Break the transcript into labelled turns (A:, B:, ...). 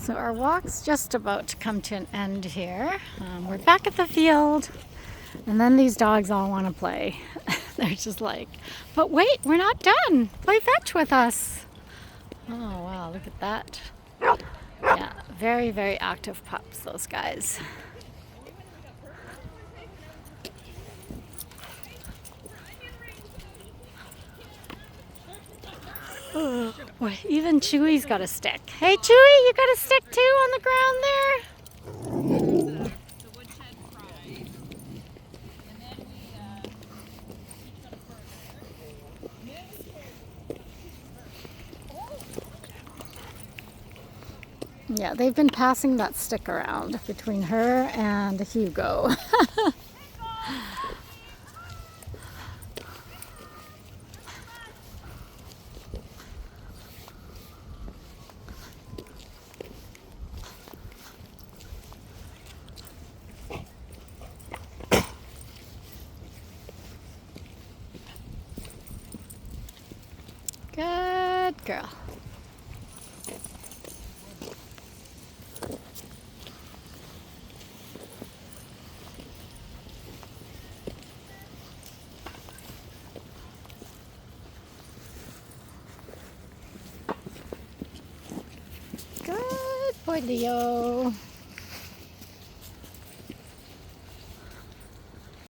A: So our walk's just about to come to an end here. We're back at the field, and then these dogs all want to play. They're just like, but wait, we're not done. Play fetch with us. Oh wow, look at that. Yeah, very, very active pups, those guys. Oh, boy, even Chewy's got a stick. Hey Chewy, you got a stick too on the ground there? Yeah, they've been passing that stick around between her and Hugo. Good girl. Good boy, Leo.